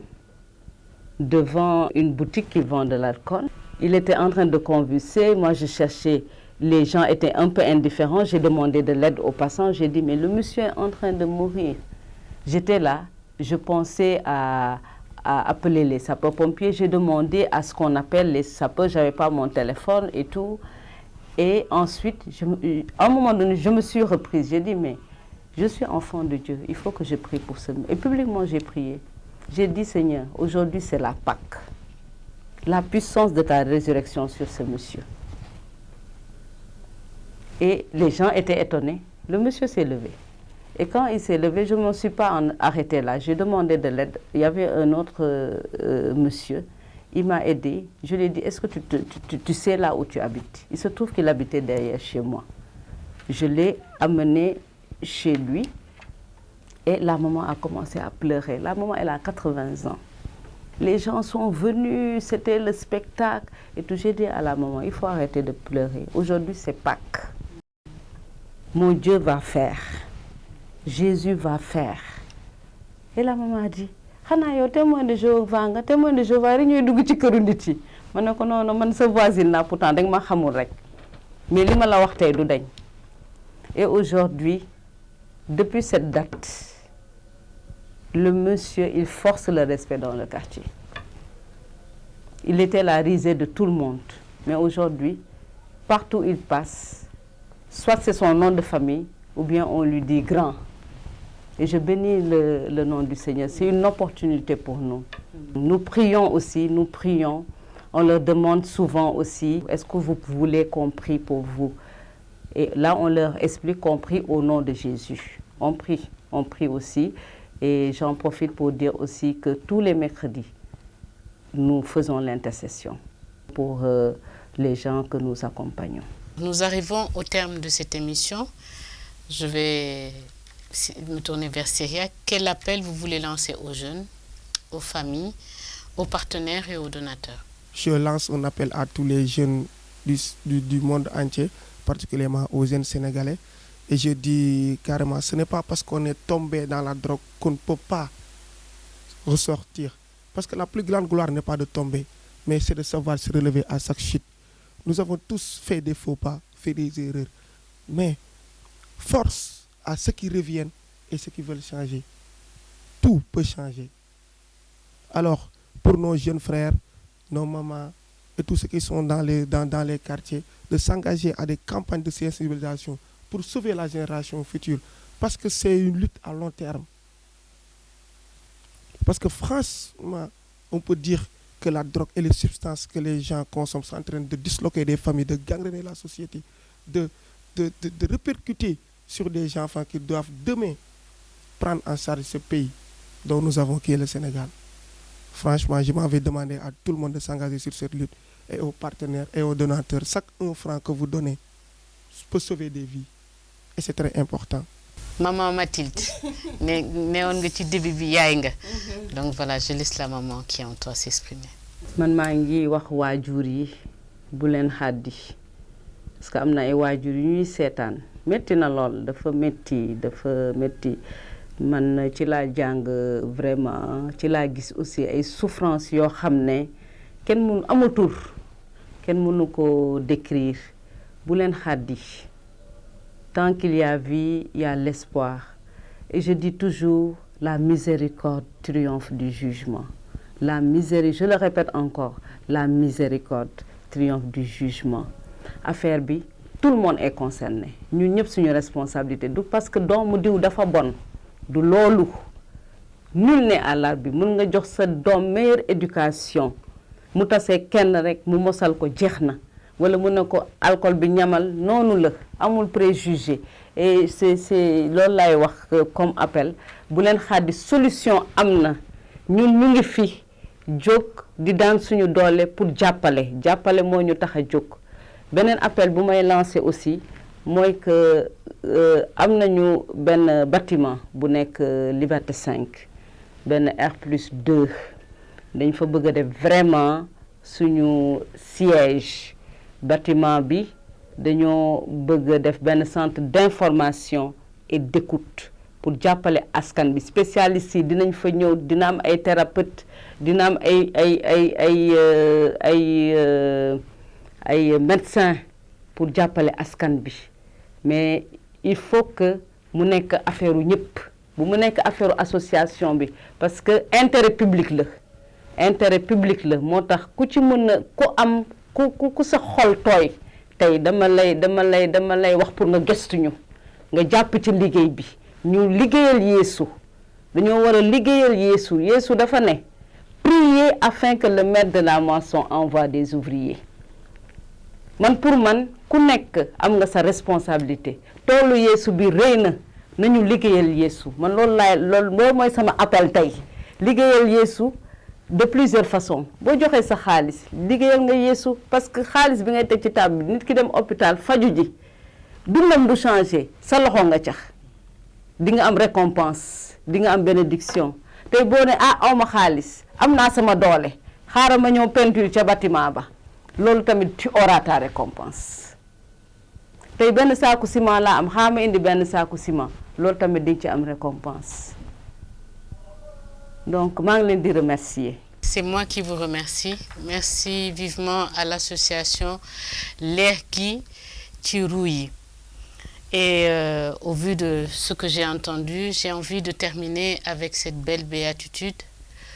devant une boutique qui vend de l'alcool. Il était en train de convulser. Moi, je cherchais. Les gens étaient un peu indifférents. J'ai demandé de l'aide aux passants. J'ai dit, mais le monsieur est en train de mourir. J'étais là. Je pensais à appeler les sapeurs-pompiers. J'ai demandé à ce qu'on appelle les sapeurs. Je n'avais pas mon téléphone et tout. Et ensuite, à un moment donné, je me suis reprise. J'ai dit, mais je suis enfant de Dieu. Il faut que je prie pour ce monsieur. Et publiquement, j'ai prié. J'ai dit, Seigneur, aujourd'hui, c'est la Pâque. La puissance de ta résurrection sur ce monsieur. Et les gens étaient étonnés. Le monsieur s'est levé. Et quand il s'est levé, je ne me suis pas arrêtée là. J'ai demandé de l'aide. Il y avait un autre monsieur. Il m'a aidé. Je lui ai dit, est-ce que tu sais là où tu habites? Il se trouve qu'il habitait derrière chez moi. Je l'ai amené chez lui. Et la maman a commencé à pleurer. La maman, elle a 80 ans. Les gens sont venus, c'était le spectacle. Et tout, j'ai dit à la maman, il faut arrêter de pleurer. Aujourd'hui, c'est Pâques. Mon Dieu va faire. Jésus va faire. Et la maman a dit, xanaa yow témoin de Jéhovah nga témoin de Jéhovah rek ñooy dugg ci këru nit yi. Ma ne ko non man sa voisine là pourtant danga ma xamul rek. Mais li ma la wax tey du dañ. Et aujourd'hui, depuis cette date, le monsieur, il force le respect dans le quartier. Il était la risée de tout le monde. Mais aujourd'hui, partout où il passe, soit c'est son nom de famille, ou bien on lui dit grand. Et je bénis le nom du Seigneur. C'est une opportunité pour nous. Nous prions aussi, nous prions. On leur demande souvent aussi, est-ce que vous voulez qu'on prie pour vous? Et là, on leur explique qu'on prie au nom de Jésus. On prie aussi. Et j'en profite pour dire aussi que tous les mercredis, nous faisons l'intercession pour les gens que nous accompagnons. Nous arrivons au terme de cette émission. Je vais me tourner vers Syria. Quel appel vous voulez lancer aux jeunes, aux familles, aux partenaires et aux donateurs? Je lance un appel à tous les jeunes du monde entier, particulièrement aux jeunes sénégalais. Et je dis carrément, ce n'est pas parce qu'on est tombé dans la drogue qu'on ne peut pas ressortir. Parce que la plus grande gloire n'est pas de tomber, mais c'est de savoir se relever à chaque chute. Nous avons tous fait des faux pas, fait des erreurs. Mais force à ceux qui reviennent et ceux qui veulent changer. Tout peut changer. Alors, pour nos jeunes frères, nos mamans et tous ceux qui sont dans les quartiers, de s'engager à des campagnes de sensibilisation pour sauver la génération future. Parce que c'est une lutte à long terme. Parce que franchement, on peut dire que la drogue et les substances que les gens consomment sont en train de disloquer des familles, de gangréner la société, de répercuter sur des enfants qui doivent demain prendre en charge ce pays dont nous avons qui est le Sénégal. Franchement, je m'en vais demander à tout le monde de s'engager sur cette lutte et aux partenaires et aux donateurs. Chaque 1 franc que vous donnez peut sauver des vies. Et c'est très important. Maman Mathilde, néon nga ci début bi yaay nga. Donc voilà, je laisse la maman qui est en toi s'exprimer. Man maa ngi wax waajur yi bu leen xàddi parce que am na ay waajur yu ñuy seetaan métti na lool dafa métti man ci laa jàng vraiment ci laa gis aussi ay souffrance yoo xam ne kenn mënu amatul kenn mënu ko décrire bu leen xàddi tant qu'il y a vie il y a l'espoir et je dis toujours la miséricorde triomphe du jugement. La miséricorde, je le répète encore, la miséricorde triomphe du jugement. Affaire bi, tout le monde est concerné. Nous ñëpp suñu responsabilité du parce que doomu diw dafa bon du loolu. Nul n'est à l'abri. Mën nga jox sa doom meilleure éducation mu tasee kenn rek mu mosal ko jeex na wala mën na ko alcool bi ñamal noonu la amul préjugé et c'est loolu lay wax comme appel bu leen xaddi solution am na ñun ñu ngi fi jóg di daan suñu doole pour jàppale moo ñu tax a jóg beneen appel bu may lancer aussi mooy que am nañu benn bâtiment bu nekk Liberté 5 benn R+2 dañ fa bëgg a def vraiment suñu siège bâtiment bi dañoo bëgg a def benn centre d'information et d'écoute pour jàppale askan bi spécialistes yi dinañ fa ñëw dina am ay thérapeutes dina am ay médecins pour jàppale askan bi mais il faut que mu nekk affaire u ñëpp bu mu nekk affaire association bi parce que intérêt public la moo tax ku ci mën a ku am ku sa xol tooy tey dama lay wax pour nga gëstuñu nga jàpp ci liggéey bi ñu liggéeyal Yeesu dañoo war a liggéeyal Yeesu dafa ne prier afin que le maître de la moisson envoie des ouvriers pour man ku nekk am nga sa responsabilité toolu Yeesu bi rëy na nañu liggéeyal Yeesu man loolu mooy sama appel tey liggéeyal Yeesu de plusieurs façons boo joxee sa xaalis liggéeyal nga Yeesu parce que xaalis bi ngay teg ci table bi nit ki dem hôpital faju ji dundam du changer sa loxo nga cax di nga am récompense di nga am bénédiction tey boo ne awma xaalis am naa sama doole xaaral ma ñëw peinture ca bâtiment ba loolu tamit tu auras ta récompense tey benn saaku ciment laa am xaama indi benn saaku ciment loolu tamit di ci am récompense donc maa ngi leen di remercier. C'est moi qui vous remercie. Merci vivement à l'association Lergui Tirouyi. Et au vu de ce que j'ai entendu, j'ai envie de terminer avec cette belle béatitude.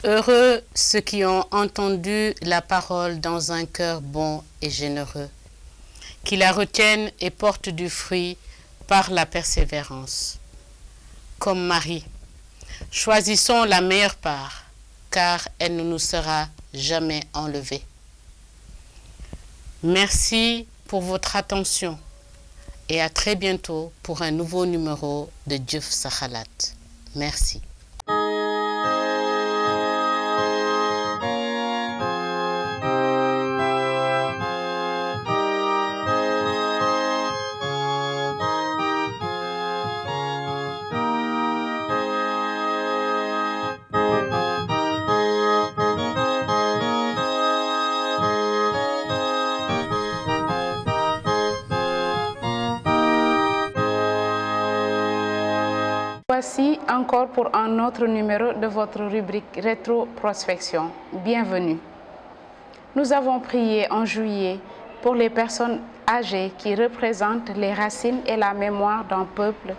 Heureux ceux qui ont entendu la parole dans un cœur bon et généreux, qui la retiennent et portent du fruit par la persévérance. Comme Marie, choisissons la meilleure part, car elle ne nous sera jamais enlevée. Merci pour votre attention et à très bientôt pour un nouveau numéro de Dieuf Sa Xalaat. Merci. Voici encore pour un autre numéro de votre rubrique Rétro-prospection. Bienvenue. Nous avons prié en juillet pour les personnes âgées qui représentent les racines et la mémoire d'un peuple,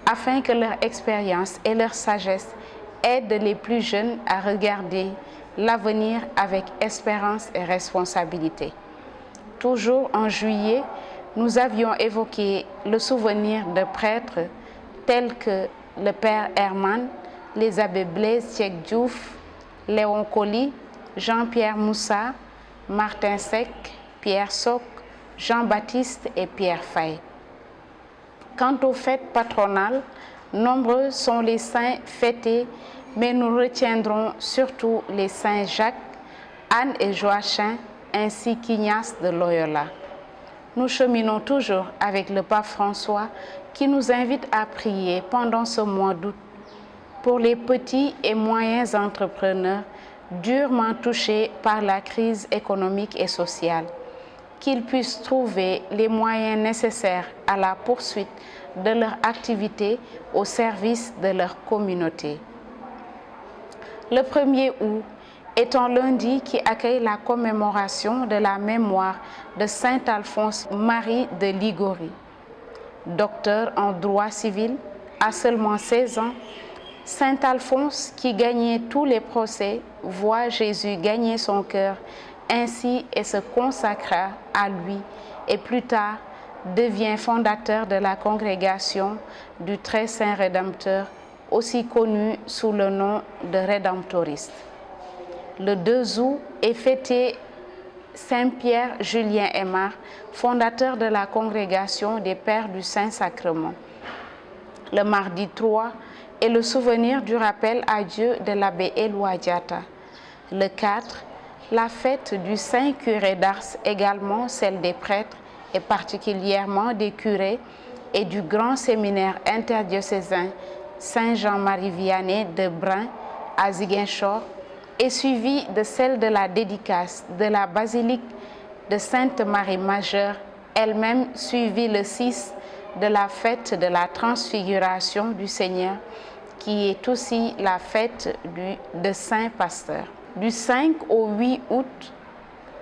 afin que leur expérience et leur sagesse aident les plus jeunes à regarder l'avenir avec espérance et responsabilité. Toujours en juillet, nous avions évoqué le souvenir de prêtres tels que le père Herman, les abbés Blaise Tchèque Diouf, Léon Colly, Jean-Pierre Moussa, Martin Seck, Pierre Soc, Jean-Baptiste et Pierre Faye. Quant aux fêtes patronales, nombreux sont les saints fêtés, mais nous retiendrons surtout les saints Jacques, Anne et Joachim, ainsi qu'Ignace de Loyola. nous cheminons toujours avec le pape François qui nous invite à prier pendant ce mois d'août pour les petits et moyens entrepreneurs durement touchés par la crise économique et sociale, qu'ils puissent trouver les moyens nécessaires à la poursuite de leur activité au service de leur communauté. Le 1er août est un lundi qui accueille la commémoration de la mémoire de Saint Alphonse Marie de Liguori. Docteur en droit civil, à seulement 16 ans, Saint Alphonse, qui gagnait tous les procès, voit Jésus gagner son cœur ainsi et se consacra à lui et plus tard devient fondateur de la congrégation du Très Saint Rédempteur, aussi connu sous le nom de Rédemptoriste. Le 2 août est fêté Saint-Pierre Julien Aymar, fondateur de la congrégation des Pères du Saint-Sacrement. Le mardi 3 est le souvenir du rappel à Dieu de l'abbé Éloi Diatta. Le 4, la fête du Saint curé d'Ars, également celle des prêtres et particulièrement des curés et du grand séminaire interdiocésain Saint Jean-Marie Vianney de Brin à Ziguinchor, est suivie de celle de la dédicace de la basilique de Sainte Marie Majeure, elle-même suivie le 6 de la fête de la transfiguration du Seigneur, qui est aussi la fête de Saint Pasteur. Du 5 au 8 août,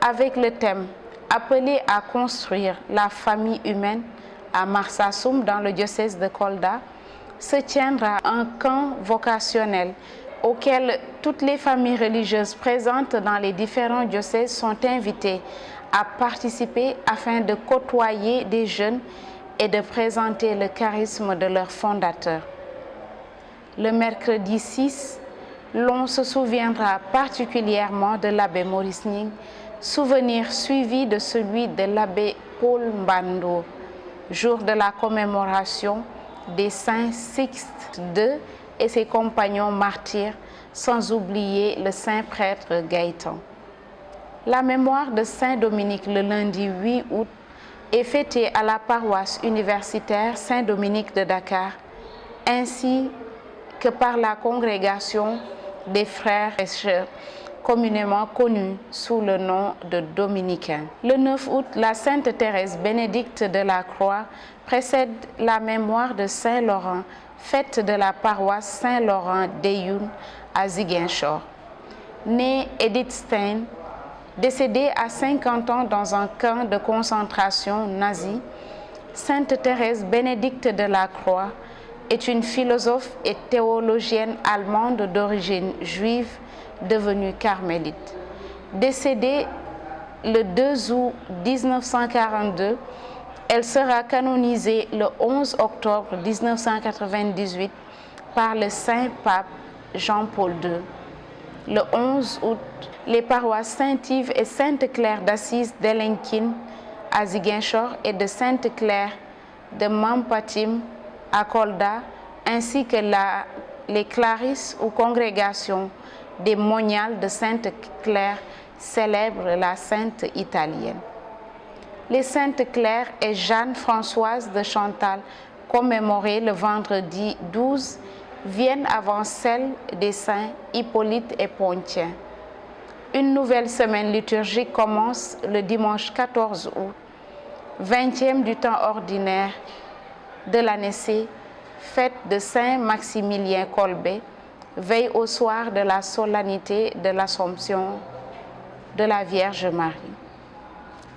avec le thème « Appelé à construire la famille humaine » à Marsassoum dans le diocèse de Kolda, se tiendra un camp vocationnel auquel toutes les familles religieuses présentes dans les différents diocèses sont invitées à participer afin de côtoyer des jeunes et de présenter le charisme de leur fondateur. Le mercredi 6, l'on se souviendra particulièrement de l'abbé Maurice Ning, souvenir suivi de celui de l'abbé Paul Mbando, jour de la commémoration des saints Sixte II et ses compagnons martyrs, sans oublier le saint prêtre Gaëtan. La mémoire de Saint Dominique le lundi 8 août est fêtée à la paroisse universitaire Saint-Dominique de Dakar, ainsi que par la congrégation des frères et sœurs, communément connue sous le nom de dominicains. Le 9 août, la Sainte Thérèse Bénédicte de la Croix précède la mémoire de Saint Laurent, fête de la paroisse Saint-Laurent d'Eyoun à Ziguinchor. Née Edith Stein, décédée à 50 ans dans un camp de concentration nazi, Sainte Thérèse Bénédicte de la Croix est une philosophe et théologienne allemande d'origine juive devenue carmélite. Décédée le 2 août 1942, elle sera canonisée le 11 octobre 1998 par le Saint-Pape Jean-Paul II. Le 11 août, les paroisses Sainte-Yves et Sainte-Claire d'Assise d'Elenkin à Ziguinchor et de Sainte-Claire de Mampatim à Kolda, ainsi que les Clarisses ou congrégations des Moniales de Sainte-Claire célèbrent la Sainte italienne. Les Saintes Claire et Jeanne-Françoise de Chantal, commémorées le vendredi 12, viennent avant celles des saints Hippolyte et Pontien. Une nouvelle semaine liturgique commence le dimanche 14 août, 20e du temps ordinaire de l'année C, fête de Saint Maximilien Kolbe, veille au soir de la solennité de l'Assomption de la Vierge Marie.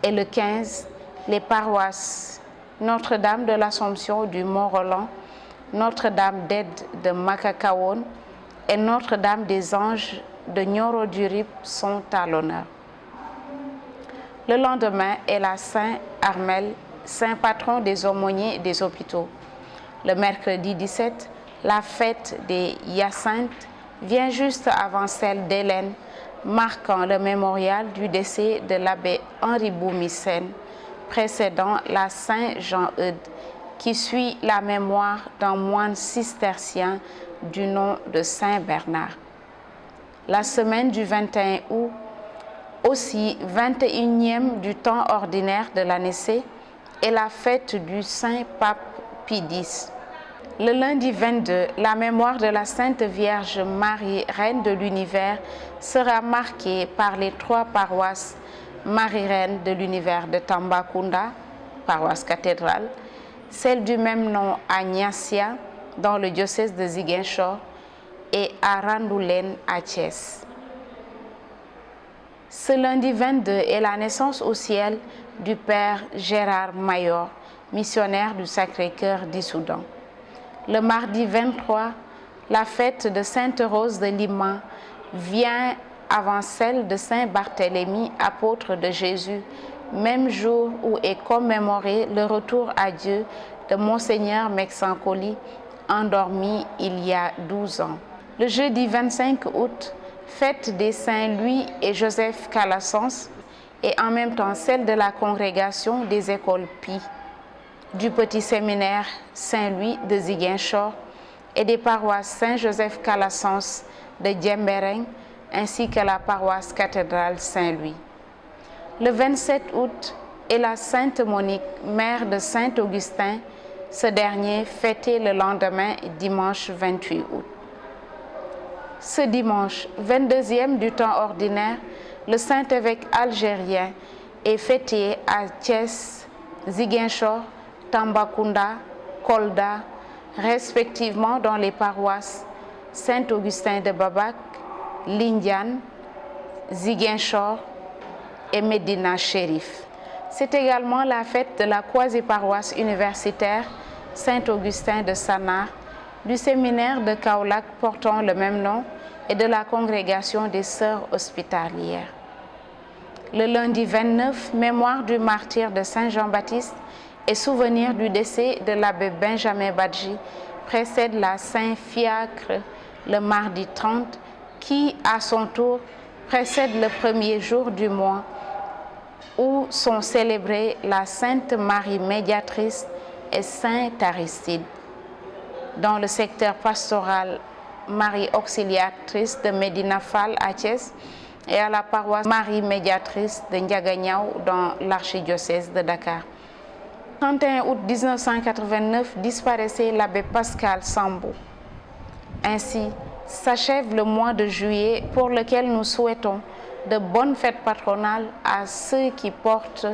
Et le 15, les paroisses Notre-Dame de l'Assomption du Mont-Roland, Notre-Dame d'Aide de Makakawon et Notre-Dame des Anges de Nioro-du-Rip sont à l'honneur. Le lendemain est la Saint-Armel, saint patron des aumôniers et des hôpitaux. Le mercredi 17, la fête des Hyacinthes vient juste avant celle d'Hélène, marquant le mémorial du décès de l'abbé Henri Boumissène, précédant la Saint-Jean-Eudes, qui suit la mémoire d'un moine cistercien du nom de Saint Bernard. La semaine du 21 août, aussi 21e du temps ordinaire de l'année C, est la fête du Saint Pape Pie X. Le lundi 22, la mémoire de la Sainte Vierge Marie, Reine de l'Univers, sera marquée par les 3 paroisses Marie-Reine de l'Univers de Tambacounda, paroisse cathédrale, celle du même nom à Niassia, dans le diocèse de Ziguinchor, et à Randoulen à Thiès. Ce lundi 22 est la naissance au ciel du Père Gérard Mayor, missionnaire du Sacré-Cœur d'Issoudan. Le mardi 23, la fête de Sainte Rose de Lima vient avant celle de Saint Barthélemy, apôtre de Jésus, même jour où est commémoré le retour à Dieu de Monseigneur Mexancoli, endormi il y a 12 ans. Le jeudi 25 août, fête des Saints Louis et Joseph Calassens, et en même temps celle de la congrégation des écoles Pie, du petit séminaire Saint-Louis de Ziguinchor et des paroisses Saint-Joseph Calassens de Djembereng, ainsi que la paroisse cathédrale Saint-Louis. Le 27 août est la Sainte Monique, mère de Saint-Augustin, ce dernier fêté le lendemain, dimanche 28 août. Ce dimanche, 22e du temps ordinaire, le Saint-Évêque algérien est fêté à Thiès, Ziguinchor, Tambacounda, Kolda, respectivement dans les paroisses Saint-Augustin de Babac, Lindiane, Ziguinchor et Medina Chérif. C'est également la fête de la quasi-paroisse universitaire Saint-Augustin de Sanar, du séminaire de Kaolack portant le même nom et de la congrégation des Sœurs hospitalières. Le lundi 29, mémoire du martyre de Saint Jean-Baptiste et souvenir du décès de l'abbé Benjamin Badji, précède la Saint-Fiacre le mardi 30, qui, à son tour, précède le premier jour du mois, où sont célébrées la Sainte Marie Médiatrice et Saint Aristide. Dans le secteur pastoral Marie Auxiliatrice de Medina Fall à Thiès et à la paroisse Marie Médiatrice de Ndiaganiao dans l'archidiocèse de Dakar. Le 31 août 1989 disparaissait l'abbé Pascal Sambou. Ainsi s'achève le mois de juillet pour lequel nous souhaitons de bonnes fêtes patronales à ceux qui portent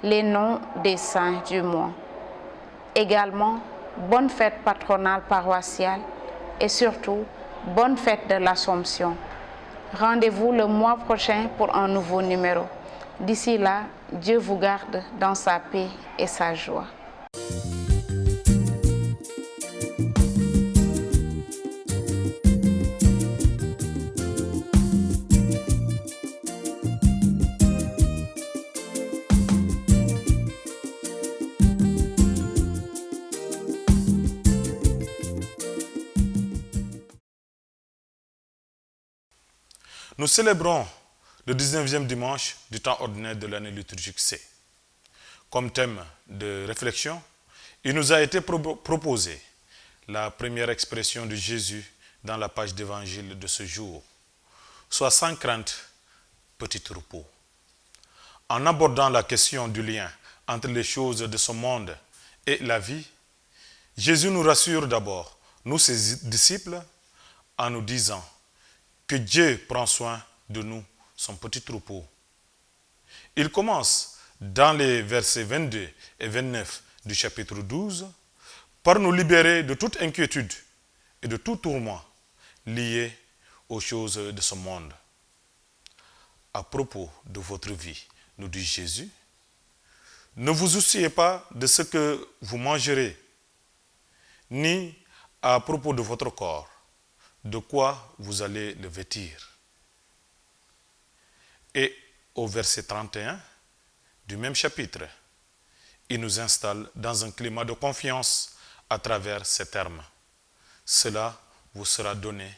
les noms des saints du mois. Également, bonne fête patronale paroissiale et surtout, bonne fête de l'Assomption. Rendez-vous le mois prochain pour un nouveau numéro. D'ici là, Dieu vous garde dans sa paix et sa joie. Nous célébrons le 19e dimanche du temps ordinaire de l'année liturgique C. Comme thème de réflexion, il nous a été proposé la première expression de Jésus dans la page d'évangile de ce jour. Sois sans crainte, petit troupeau. En abordant la question du lien entre les choses de ce monde et la vie, Jésus nous rassure d'abord, nous ses disciples, en nous disant que Dieu prend soin de nous, son petit troupeau. Il commence dans les versets 22 et 29 du chapitre 12 par nous libérer de toute inquiétude et de tout tourment lié aux choses de ce monde. À propos de votre vie, nous dit Jésus, ne vous souciez pas de ce que vous mangerez, ni à propos de votre corps, de quoi vous allez le vêtir. Et au verset 31 du même chapitre, il nous installe dans un climat de confiance à travers ces termes. Cela vous sera donné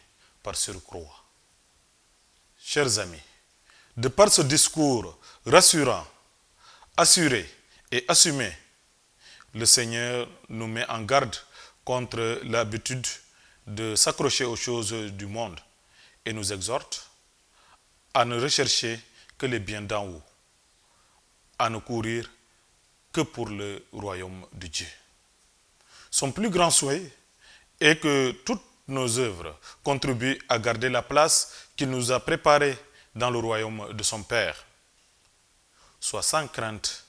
par surcroît. Chers amis, de par ce discours rassurant, assuré et assumé, le Seigneur nous met en garde contre l'habitude de s'accrocher aux choses du monde et nous exhorte à ne rechercher que les biens d'en haut, à ne courir que pour le royaume de Dieu. Son plus grand souhait est que toutes nos œuvres contribuent à garder la place qu'il nous a préparée dans le royaume de son Père. Sois sans crainte,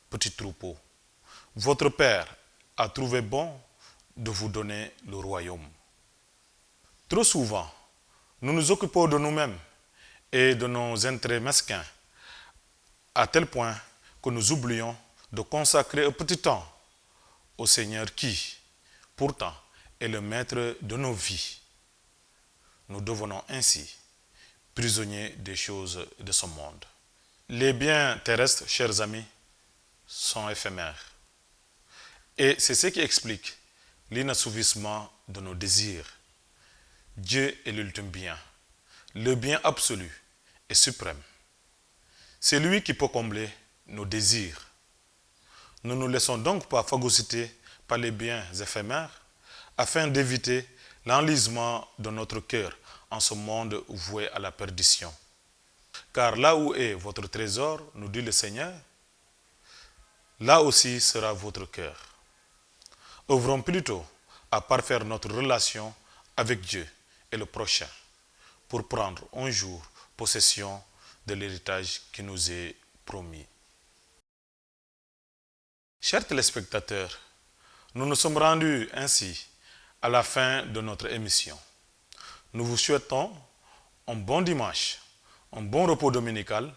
petit troupeau. Votre Père a trouvé bon de vous donner le royaume. Trop souvent, nous nous occupons de nous-mêmes et de nos intérêts mesquins, à tel point que nous oublions de consacrer un petit temps au Seigneur qui, pourtant, est le maître de nos vies. Nous devenons ainsi prisonniers des choses de ce monde. Les biens terrestres, chers amis, sont éphémères. Et c'est ce qui explique l'inassouvissement de nos désirs. Dieu est l'ultime bien, le bien absolu et suprême. C'est lui qui peut combler nos désirs. Ne nous laissons donc pas phagocyter par les biens éphémères afin d'éviter l'enlisement de notre cœur en ce monde voué à la perdition. Car là où est votre trésor, nous dit le Seigneur, là aussi sera votre cœur. Œuvrons plutôt à parfaire notre relation avec Dieu et le prochain pour prendre un jour possession de l'héritage qui nous est promis. Chers téléspectateurs, nous nous sommes rendus ainsi à la fin de notre émission. Nous vous souhaitons un bon dimanche, un bon repos dominical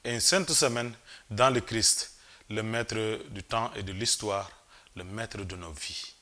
et une sainte semaine dans le Christ, le maître du temps et de l'histoire, le maître de nos vies.